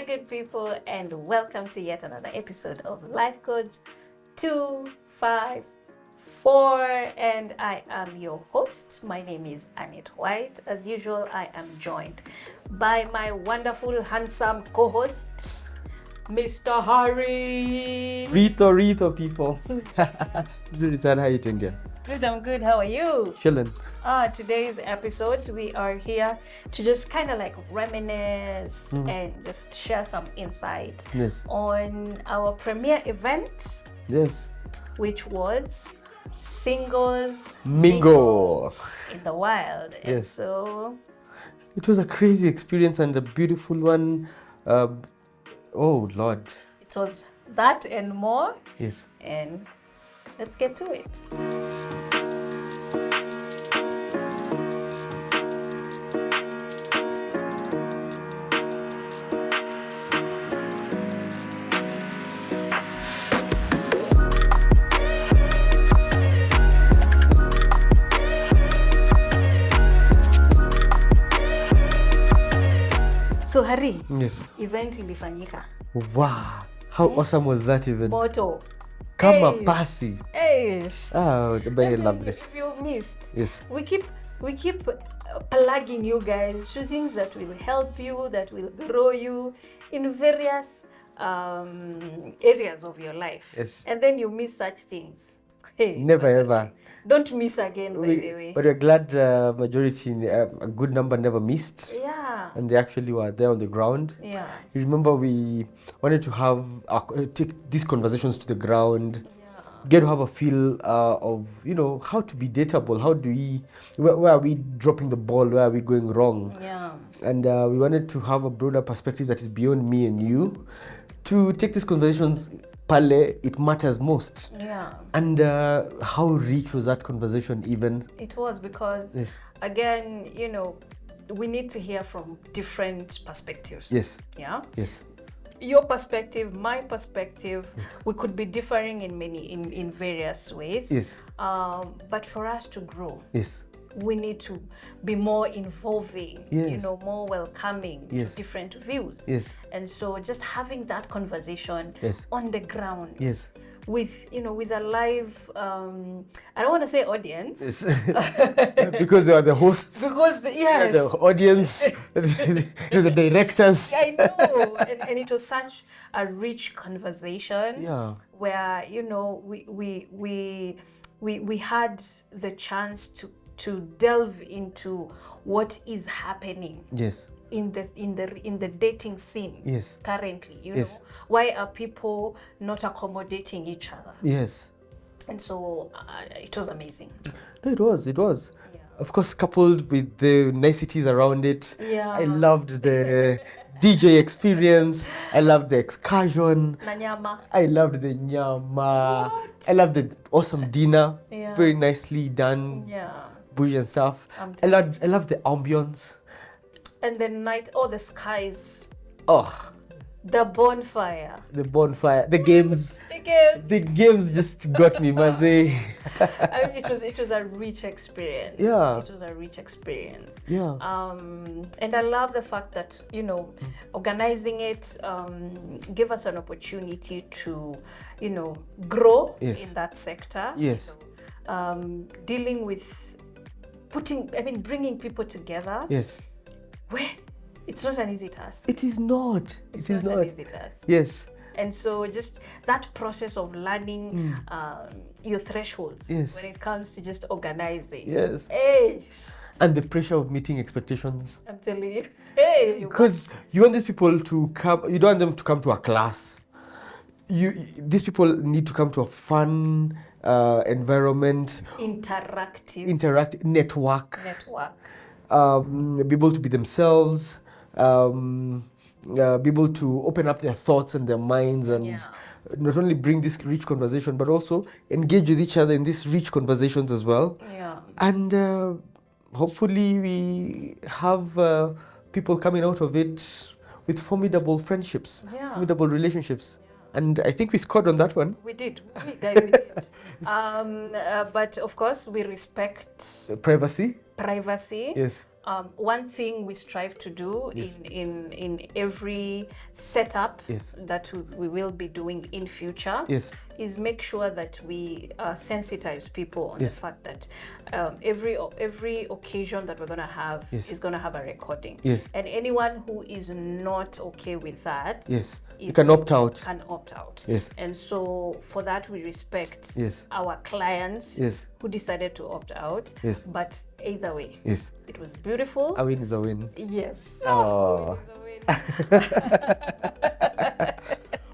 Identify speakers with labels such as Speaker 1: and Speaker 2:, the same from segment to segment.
Speaker 1: good people, and welcome to yet another episode of Life Codes 254. And I am your host. My name is Annette White. As usual, I am joined by my wonderful, handsome co-host, Mr. Harry.
Speaker 2: Rito, people. Rito, how you doing there?
Speaker 1: Good, I'm good. How are you?
Speaker 2: Chilling.
Speaker 1: Today's episode, we are here to just kind of like reminisce and just share some insight on our premiere event.
Speaker 2: Yes.
Speaker 1: Which was Singles
Speaker 2: Mingle
Speaker 1: in the wild.
Speaker 2: Yes.
Speaker 1: And so
Speaker 2: it was a crazy experience and a beautiful one. Oh Lord.
Speaker 1: It was that and more.
Speaker 2: Yes.
Speaker 1: And let's get to it. So Hari,
Speaker 2: yes.
Speaker 1: Event ilifanyika.
Speaker 2: Wow. How awesome was that event?
Speaker 1: Moto.
Speaker 2: Kama pasi.
Speaker 1: Oh,
Speaker 2: I loved it.
Speaker 1: If you missed.
Speaker 2: Yes.
Speaker 1: We keep plugging you guys to things that will help you, that will grow you in various areas of your life.
Speaker 2: Yes.
Speaker 1: And then you miss such things. Hey,
Speaker 2: Never ever.
Speaker 1: Don't miss again, by the way.
Speaker 2: But we're glad majority, a good number never missed.
Speaker 1: Yeah.
Speaker 2: And they actually were there on the ground.
Speaker 1: Yeah.
Speaker 2: You remember we wanted to have take these conversations to the ground. Get to have a feel of, how to be dateable. How do where are we dropping the ball? Where are we going wrong?
Speaker 1: Yeah.
Speaker 2: And we wanted to have a broader perspective that is beyond me and you to take these conversations pale it matters most.
Speaker 1: Yeah.
Speaker 2: And how rich was that conversation even?
Speaker 1: It was because, again, we need to hear from different perspectives.
Speaker 2: Yes.
Speaker 1: Yeah.
Speaker 2: Yes.
Speaker 1: Your perspective, my perspective, we could be differing in various ways.
Speaker 2: Yes.
Speaker 1: But for us to grow,
Speaker 2: yes,
Speaker 1: we need to be more involving,
Speaker 2: yes,
Speaker 1: more welcoming
Speaker 2: yes,
Speaker 1: to different views.
Speaker 2: Yes.
Speaker 1: And so just having that conversation
Speaker 2: yes,
Speaker 1: on the ground.
Speaker 2: Yes.
Speaker 1: With with a live I don't want to say audience.
Speaker 2: Yes. Because they are the hosts.
Speaker 1: Because
Speaker 2: the audience, the directors.
Speaker 1: I know. And it was such a rich conversation.
Speaker 2: Yeah.
Speaker 1: Where we had the chance to delve into what is happening.
Speaker 2: Yes.
Speaker 1: In the dating scene.
Speaker 2: Yes.
Speaker 1: Currently,
Speaker 2: yes,
Speaker 1: why are people not accommodating each other?
Speaker 2: Yes.
Speaker 1: And so it was amazing.
Speaker 2: No, it was.
Speaker 1: Yeah.
Speaker 2: Of course, coupled with the niceties around it.
Speaker 1: Yeah.
Speaker 2: I loved the DJ experience. I loved the excursion.
Speaker 1: Nanyama.
Speaker 2: I loved the nyama. What? I loved the awesome dinner.
Speaker 1: Yeah.
Speaker 2: Very nicely done.
Speaker 1: Yeah.
Speaker 2: Bougie and stuff. I loved the ambience.
Speaker 1: And the night, the skies.
Speaker 2: Oh.
Speaker 1: The bonfire.
Speaker 2: The bonfire. The games. The games just got me, maze.
Speaker 1: It was a rich experience.
Speaker 2: Yeah.
Speaker 1: It was a rich experience.
Speaker 2: Yeah.
Speaker 1: And I love the fact that, organizing it gave us an opportunity to, grow in that sector.
Speaker 2: Yes.
Speaker 1: Dealing with bringing people together.
Speaker 2: Yes.
Speaker 1: Where it's not an easy task.
Speaker 2: It is not.
Speaker 1: It's not an easy task.
Speaker 2: Yes.
Speaker 1: And so just that process of learning your thresholds when it comes to just organizing.
Speaker 2: Yes.
Speaker 1: Hey.
Speaker 2: And the pressure of meeting expectations.
Speaker 1: I'm telling you. Hey.
Speaker 2: Because you want these people to come, you don't want them to come to a class. These people need to come to a fun environment.
Speaker 1: Interactive.
Speaker 2: Network. Be able to be themselves, be able to open up their thoughts and their minds and not only bring this rich conversation, but also engage with each other in these rich conversations as well.
Speaker 1: Yeah.
Speaker 2: And hopefully we have people coming out of it with formidable friendships, formidable relationships. And I think we scored on that one.
Speaker 1: We did. We did. But of course, we respect
Speaker 2: privacy.
Speaker 1: Yes. one thing we strive to do in every setup that we will be doing in future is make sure that we sensitize people on the fact that every occasion that we're going to have is going to have a recording. And anyone who is not okay with that
Speaker 2: you can opt out.
Speaker 1: And so for that we respect our clients who decided to opt out. But either way, it was beautiful.
Speaker 2: A win is a win.
Speaker 1: Yes.
Speaker 2: Oh.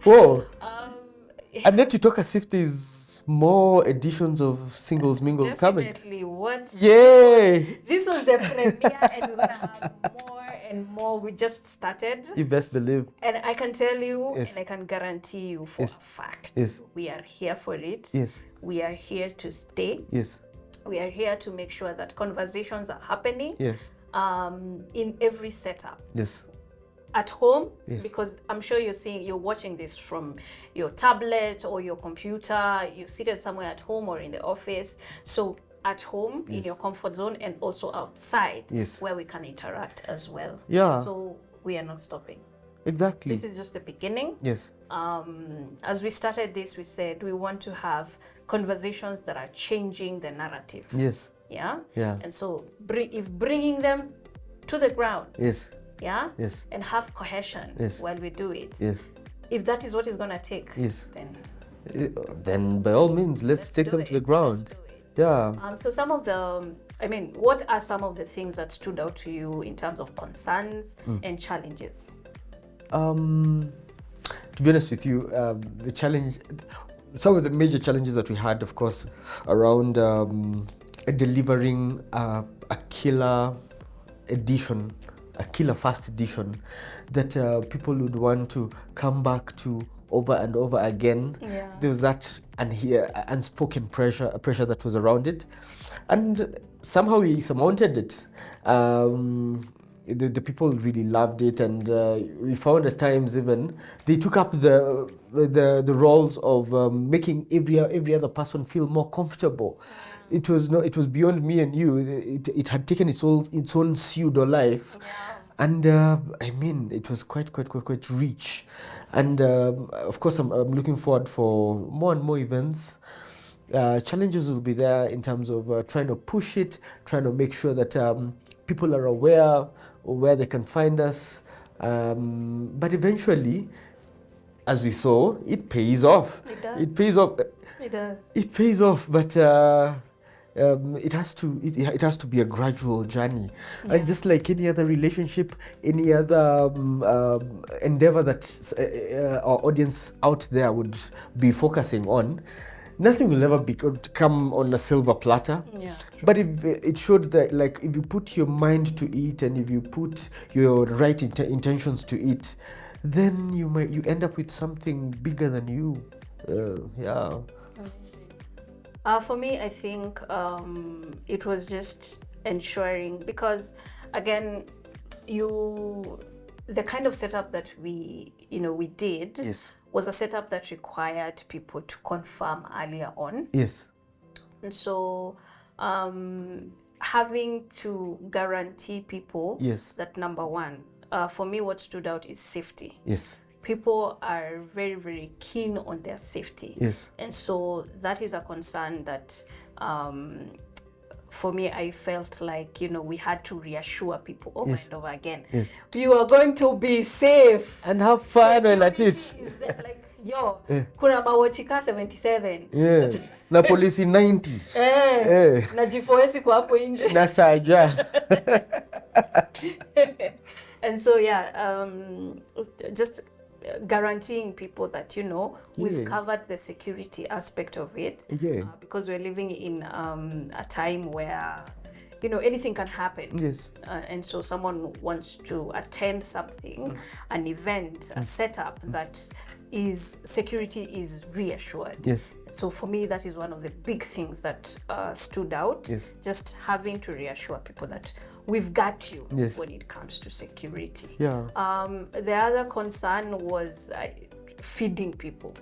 Speaker 2: Whoa. And then to talk as if there's more editions of Singles Mingle coming.
Speaker 1: Definitely. What?
Speaker 2: Yay!
Speaker 1: This was the premiere, and we're gonna have more and more. We just started.
Speaker 2: You best believe.
Speaker 1: And I can tell you, and I can guarantee you for a fact, we are here for it. We are here to stay. We are here to make sure that conversations are happening. In every setup. At home, because I'm sure you're watching this from your tablet or your computer. You're seated somewhere at home or in the office. So at home, in your comfort zone, and also outside, where we can interact as well. So we are not stopping.
Speaker 2: Exactly.
Speaker 1: This is just the beginning. As we started this, we said we want to have conversations that are changing the narrative. And so bringing them to the ground. And have cohesion while we do it. If that is what it's going to take,
Speaker 2: then by all means, let's take them to the ground.
Speaker 1: So some of the, what are some of the things that stood out to you in terms of concerns and challenges?
Speaker 2: To be honest with you, some of the major challenges that we had, of course, around delivering a killer edition, a killer fast edition that people would want to come back to over and over again. There was that unspoken pressure that was around it, and somehow we surmounted it. The people really loved it, and we found at times even they took up the roles of making every other person feel more comfortable. It was beyond me and you. It had taken its own pseudo life. And it was quite rich. And of course, I'm looking forward for more and more events. Challenges will be there in terms of trying to push it, trying to make sure that people are aware of where they can find us. But eventually, as we saw, it pays off.
Speaker 1: It pays off. It does.
Speaker 2: It pays off, but it has to be a gradual journey. And just like any other relationship, any other endeavor that our audience out there would be focusing on, nothing will ever come on a silver platter. But if it showed that, like, if you put your mind to it and if you put your right intentions to it, then you end up with something bigger than you.
Speaker 1: For me, I think it was just ensuring, because again, the kind of setup that we did was a setup that required people to confirm earlier on. And so having to guarantee people that, number one, for me, what stood out is safety. People are very, very keen on their safety. And so that is a concern that for me, I felt like, we had to reassure people over and over again. You are going to be safe.
Speaker 2: And have fun while at it.
Speaker 1: Kuna mawochika 77.
Speaker 2: Na polisi 90.
Speaker 1: Na G4S kwa hapo nje.
Speaker 2: Na saja.
Speaker 1: And so, just guaranteeing people that, we've covered the security aspect of it. Because we're living in a time where, anything can happen. And so someone wants to attend something, an event, a setup that security is reassured. So for me, that is one of the big things that stood out. Just having to reassure people that we've got you when it comes to security. The other concern was feeding people.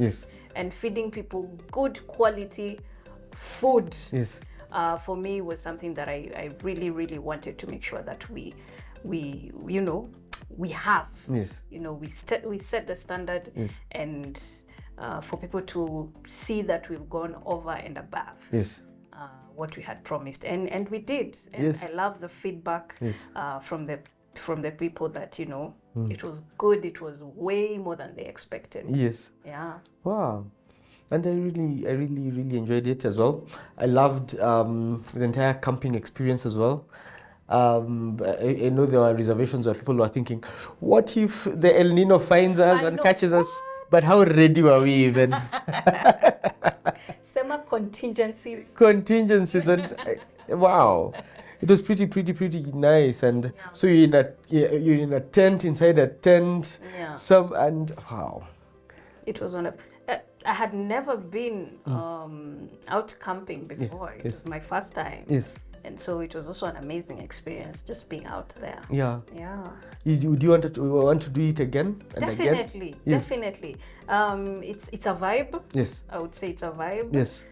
Speaker 1: And feeding people good quality food. for me was something that I really, really wanted to make sure that we have.
Speaker 2: Yes.
Speaker 1: We set the standard,
Speaker 2: Yes.
Speaker 1: and for people to see that we've gone over and above.
Speaker 2: Yes.
Speaker 1: What we had promised, and we did. And
Speaker 2: Yes.
Speaker 1: I love the feedback
Speaker 2: Yes.
Speaker 1: from the people that it was good. It was way more than they expected.
Speaker 2: Yes.
Speaker 1: Yeah.
Speaker 2: Wow. And I really enjoyed it as well. I loved the entire camping experience as well. I know there were reservations where people were thinking, what if the El Nino finds us and catches us? But how ready were we even?
Speaker 1: Summer contingencies.
Speaker 2: Contingencies and wow. It was pretty nice, and so you're in a tent, inside a tent.
Speaker 1: Yeah.
Speaker 2: Wow.
Speaker 1: It was I had never been out camping before.
Speaker 2: Yes.
Speaker 1: It was my first time.
Speaker 2: Yes.
Speaker 1: And so it was also an amazing experience just being out there.
Speaker 2: Yeah.
Speaker 1: Yeah.
Speaker 2: Do you want to do it again and
Speaker 1: Definitely.
Speaker 2: again? Yes.
Speaker 1: Definitely. It's a vibe.
Speaker 2: Yes.
Speaker 1: I would say it's a vibe.
Speaker 2: Yes.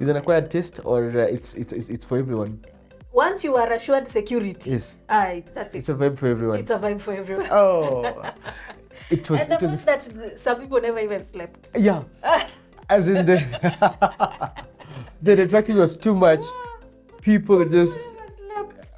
Speaker 2: Is it an acquired taste, or it's for everyone?
Speaker 1: Once you are assured security,
Speaker 2: Yes.
Speaker 1: That's it.
Speaker 2: It's a vibe for everyone.
Speaker 1: It's a vibe for everyone.
Speaker 2: Oh. It was.
Speaker 1: And the fact that some people never even slept.
Speaker 2: Yeah. As in the the networking was too much. People just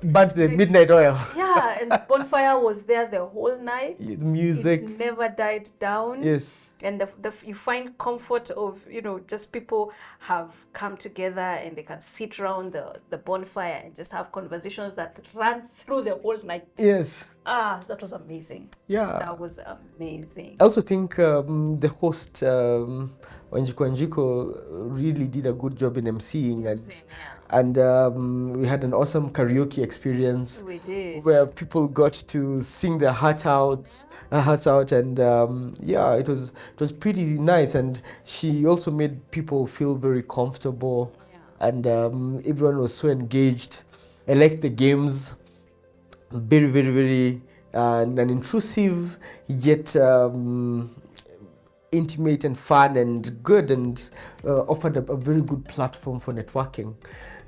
Speaker 2: burnt the midnight oil.
Speaker 1: Yeah, and the bonfire was there the whole night.
Speaker 2: The music.
Speaker 1: It never died down.
Speaker 2: Yes.
Speaker 1: And you find comfort of, just people have come together and they can sit around the bonfire and just have conversations that run through the whole night.
Speaker 2: Yes.
Speaker 1: That was amazing.
Speaker 2: Yeah.
Speaker 1: That was amazing.
Speaker 2: I also think the host, Wanjiko, really did a good job in emceeing, and we had an awesome karaoke experience.
Speaker 1: We did.
Speaker 2: Where people got to sing their hearts out, and it was pretty nice. And she also made people feel very comfortable, and everyone was so engaged. I liked the games, very, very, very non-intrusive, yet intimate and fun and good, and offered a very good platform for networking.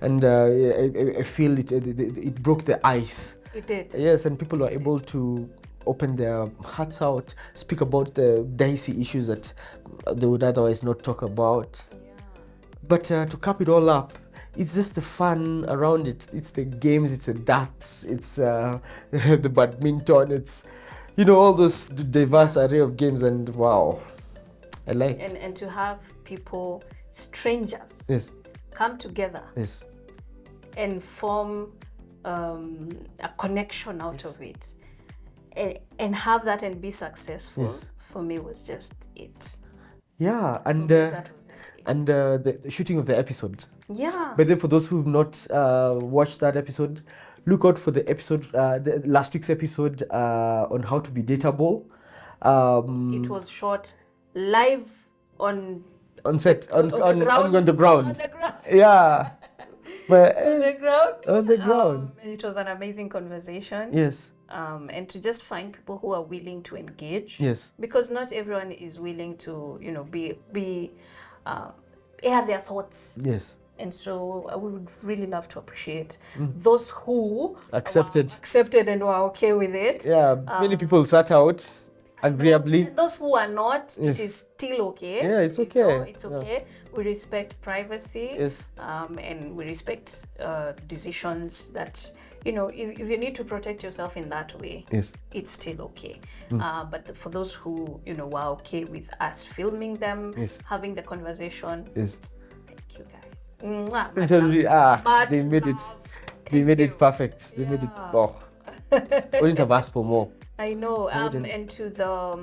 Speaker 2: And I feel it broke the ice.
Speaker 1: It did.
Speaker 2: Yes, and people were able to open their hearts out, speak about the dicey issues that they would otherwise not talk about. Yeah. But to cap it all up, it's just the fun around it. It's the games, it's the darts, it's the badminton, it's all those diverse array of games, and wow, I like.
Speaker 1: And to have people, strangers,
Speaker 2: yes,
Speaker 1: come together,
Speaker 2: yes,
Speaker 1: and form a connection out of it, and have that and be successful.
Speaker 2: Yes.
Speaker 1: For me was just it.
Speaker 2: Yeah, and
Speaker 1: that was just it.
Speaker 2: And the shooting of the episode.
Speaker 1: Yeah.
Speaker 2: But then for those who've not watched that episode, look out for the episode, the last week's episode on how to be dateable.
Speaker 1: It was shot live on
Speaker 2: set, on the ground.
Speaker 1: On the ground.
Speaker 2: Yeah. But,
Speaker 1: on the ground.
Speaker 2: On the ground.
Speaker 1: And it was an amazing conversation.
Speaker 2: Yes.
Speaker 1: And to just find people who are willing to engage.
Speaker 2: Yes.
Speaker 1: Because not everyone is willing to, air their thoughts.
Speaker 2: Yes.
Speaker 1: And so I would really love to appreciate those who
Speaker 2: accepted
Speaker 1: and were okay with it.
Speaker 2: Yeah, many people sat out agreeably.
Speaker 1: Those who are not,
Speaker 2: yes.
Speaker 1: It is still okay.
Speaker 2: Yeah, it's okay.
Speaker 1: It's okay. Yeah. We respect privacy.
Speaker 2: Yes.
Speaker 1: And we respect decisions that, if you need to protect yourself in that way,
Speaker 2: yes,
Speaker 1: it's still okay. But for those who, were okay with us filming them,
Speaker 2: yes,
Speaker 1: having the conversation,
Speaker 2: yes,
Speaker 1: thank you guys.
Speaker 2: It was really, they made it. They made it perfect. They made it. Oh, wouldn't have asked for more.
Speaker 1: I know. And to the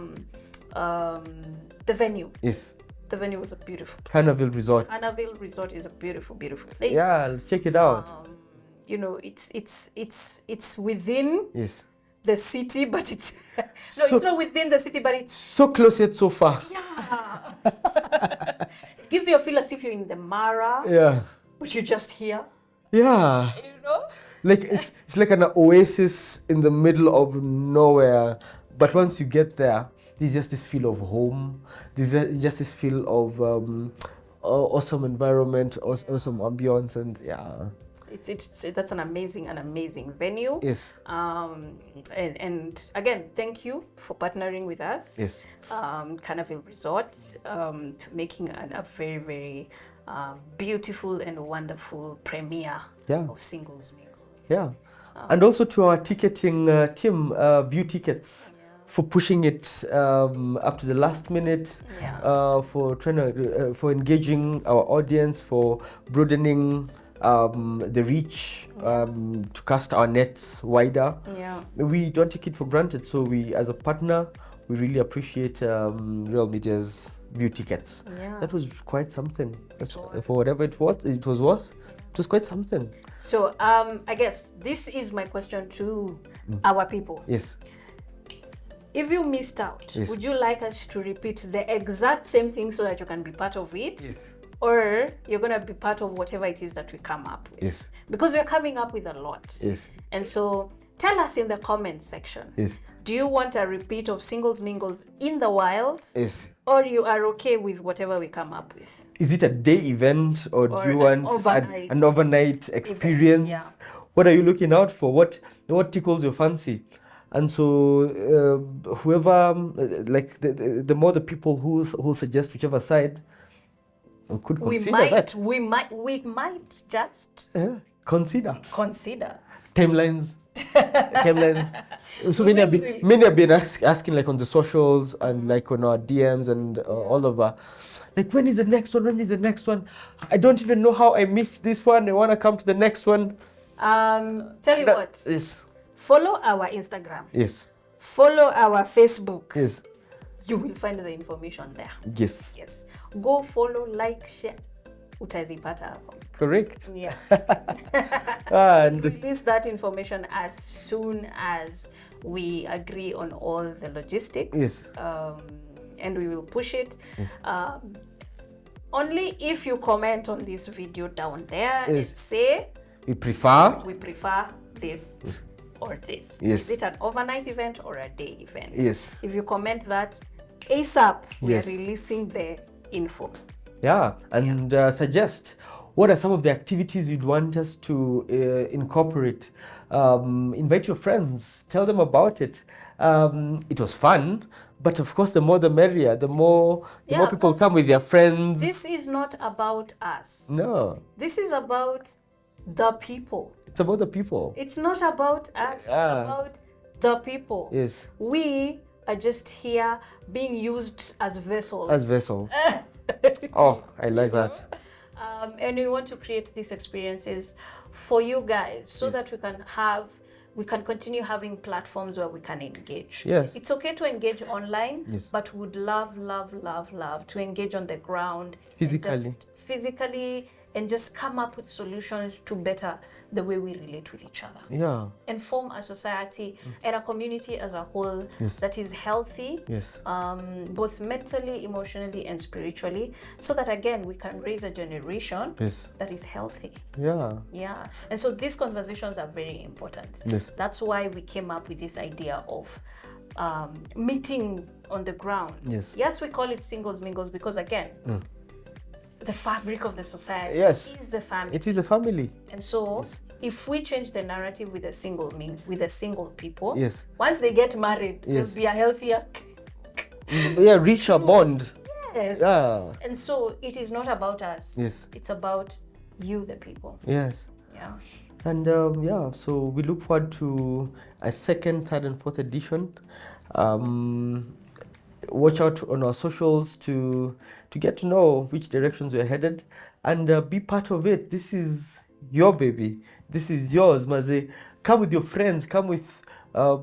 Speaker 1: venue.
Speaker 2: Yes.
Speaker 1: The venue was a beautiful place.
Speaker 2: Carnival Resort.
Speaker 1: Carnival Resort is a beautiful, beautiful place.
Speaker 2: Yeah, let's check it out.
Speaker 1: It's within.
Speaker 2: Yes.
Speaker 1: The city, but it's it's not within the city, but it's
Speaker 2: so close yet so far.
Speaker 1: Yeah. It gives you a feel as if you're in the Mara.
Speaker 2: Yeah.
Speaker 1: But you're just here.
Speaker 2: Yeah. Like it's like an oasis in the middle of nowhere. But once you get there, there's just this feel of home. There's just this feel of awesome environment, awesome ambience, and yeah.
Speaker 1: It's that's an amazing venue.
Speaker 2: Yes.
Speaker 1: And again, thank you for partnering with us.
Speaker 2: Yes.
Speaker 1: Carnival Resort, to making a very beautiful and wonderful premiere of Singles Mingle.
Speaker 2: Yeah. And also to our ticketing team, View Tickets, for pushing it up to the last minute, for trying to for engaging our audience, for broadening the reach, to cast our nets wider. We don't take it for granted. So we, as a partner, we really appreciate Real Media's View Tickets. That was quite something. For whatever it was worth. It was quite something.
Speaker 1: So I guess this is my question to our people.
Speaker 2: Yes.
Speaker 1: If you missed out, would you like us to repeat the exact same thing so that you can be part of it?
Speaker 2: Yes.
Speaker 1: Or you're going to be part of whatever it is that we come up with?
Speaker 2: Yes.
Speaker 1: Because we're coming up with a lot.
Speaker 2: Yes.
Speaker 1: And so tell us in the comments section.
Speaker 2: Yes.
Speaker 1: Do you want a repeat of Singles Mingles in the wild?
Speaker 2: Yes.
Speaker 1: Or you are okay with whatever we come up with?
Speaker 2: Is it a day event, or do you want an overnight experience?
Speaker 1: Yeah.
Speaker 2: What are you looking out for? What tickles your fancy? And so whoever, like the more the people who suggest whichever side, we could consider that.
Speaker 1: We might just
Speaker 2: consider
Speaker 1: timelines.
Speaker 2: So many have been asking, like on the socials and like on our DMs and all over, like, when is the next one? When is the next one? I don't even know how I missed this one. I want to come to the next one.
Speaker 1: Tell you what.
Speaker 2: Yes.
Speaker 1: Follow our Instagram.
Speaker 2: Yes.
Speaker 1: Follow our Facebook.
Speaker 2: Yes.
Speaker 1: You will find the information there.
Speaker 2: Yes.
Speaker 1: Yes. Go follow, like, share. Utazipata hapo.
Speaker 2: Correct.
Speaker 1: Yeah.
Speaker 2: And
Speaker 1: release that information as soon as we agree on all the logistics.
Speaker 2: Yes.
Speaker 1: And we will push it.
Speaker 2: Yes.
Speaker 1: Only if you comment on this video down there and say
Speaker 2: we prefer
Speaker 1: this or this.
Speaker 2: Yes.
Speaker 1: Is it an overnight event or a day event?
Speaker 2: Yes.
Speaker 1: If you comment that ASAP, we are
Speaker 2: Yes.
Speaker 1: releasing the info.
Speaker 2: Yeah, and suggest what are some of the activities you'd want us to incorporate. Invite your friends, tell them about it. It was fun, but of course, the more the merrier. The more people come with their friends.
Speaker 1: This is not about us.
Speaker 2: No.
Speaker 1: This is about the people.
Speaker 2: It's about the people.
Speaker 1: It's not about us.
Speaker 2: Yeah.
Speaker 1: It's about the people.
Speaker 2: Yes.
Speaker 1: We are just here being used as vessels.
Speaker 2: As vessels. Oh, I like that.
Speaker 1: And we want to create these experiences for you guys so that we can continue having platforms where we can engage.
Speaker 2: Yes.
Speaker 1: It's okay to engage online,
Speaker 2: Yes.
Speaker 1: but would love to engage on the ground. Physically, and just come up with solutions to better the way we relate with each other.
Speaker 2: Yeah.
Speaker 1: And form a society and a community as a whole that is healthy,
Speaker 2: Yes.
Speaker 1: both mentally, emotionally, and spiritually, so that again we can raise a generation that is healthy.
Speaker 2: Yeah.
Speaker 1: Yeah. And so these conversations are very important.
Speaker 2: Yes.
Speaker 1: That's why we came up with this idea of meeting on the ground.
Speaker 2: Yes.
Speaker 1: Yes, we call it Singles Mingles because again, the fabric of the society
Speaker 2: Yes.
Speaker 1: is the family.
Speaker 2: It is a family.
Speaker 1: And so if we change the narrative with the single people,
Speaker 2: Yes.
Speaker 1: once they get married,
Speaker 2: Yes.
Speaker 1: they'll be a healthier.
Speaker 2: Yeah, reach a bond.
Speaker 1: Yes.
Speaker 2: Yeah.
Speaker 1: And so it is not about us.
Speaker 2: Yes.
Speaker 1: It's about you, the people.
Speaker 2: Yes.
Speaker 1: Yeah.
Speaker 2: And so we look forward to a second, third, and fourth edition. Watch out on our socials to get to know which directions we're headed and be part of it. This is your baby. This is yours, Maze. Come with your friends. Come with your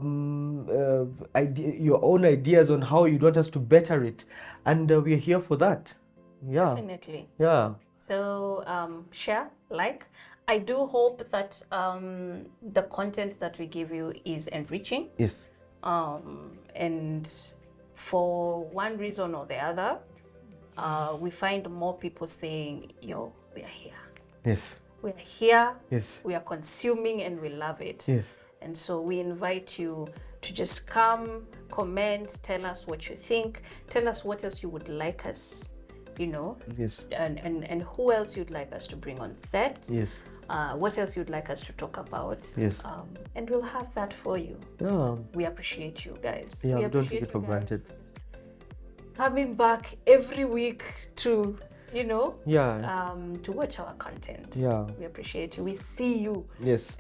Speaker 2: own ideas on how you want us to better it. And we're here for that. Yeah.
Speaker 1: Definitely.
Speaker 2: Yeah.
Speaker 1: So share, like. I do hope that the content that we give you is enriching.
Speaker 2: Yes.
Speaker 1: And for one reason or the other, we find more people saying, yo, we are here.
Speaker 2: Yes.
Speaker 1: We are here.
Speaker 2: Yes.
Speaker 1: We are consuming and we love it.
Speaker 2: Yes.
Speaker 1: And so we invite you to just come, comment, tell us what you think, tell us what else you would like us
Speaker 2: Yes.
Speaker 1: and who else you'd like us to bring on set.
Speaker 2: Yes.
Speaker 1: What else you'd like us to talk about.
Speaker 2: Yes.
Speaker 1: And we'll have that for you.
Speaker 2: Yeah.
Speaker 1: We appreciate you guys.
Speaker 2: Yeah,
Speaker 1: We
Speaker 2: don't
Speaker 1: appreciate
Speaker 2: take it
Speaker 1: you
Speaker 2: for
Speaker 1: guys
Speaker 2: granted.
Speaker 1: coming back every week to
Speaker 2: Yeah.
Speaker 1: to watch our content.
Speaker 2: Yeah.
Speaker 1: We appreciate you. We see you.
Speaker 2: Yes.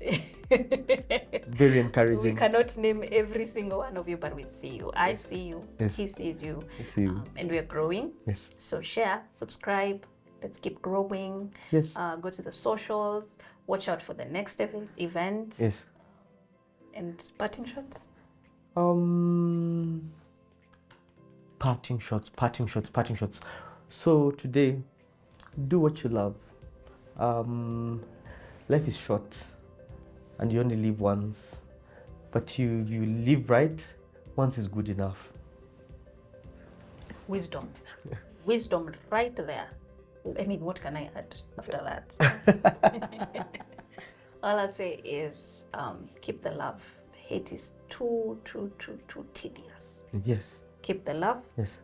Speaker 2: Very
Speaker 1: We
Speaker 2: encouraging.
Speaker 1: cannot name every single one of you, but we see you. I
Speaker 2: Yes.
Speaker 1: see you.
Speaker 2: Yes.
Speaker 1: He sees you.
Speaker 2: I see you.
Speaker 1: And we are growing.
Speaker 2: Yes.
Speaker 1: So share, subscribe. Let's keep growing.
Speaker 2: Yes.
Speaker 1: Go to the socials. Watch out for the next event.
Speaker 2: Yes.
Speaker 1: And parting shots.
Speaker 2: Parting shots. So today, do what you love. Life is short, and you only live once. But you live right. Once is good enough.
Speaker 1: Wisdom. Wisdom right there. I mean, what can I add after that? All I'd say is keep the love. The hate is too tedious.
Speaker 2: Yes.
Speaker 1: Keep the love.
Speaker 2: Yes.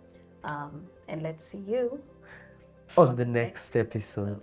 Speaker 1: And let's see you
Speaker 2: On the next episode.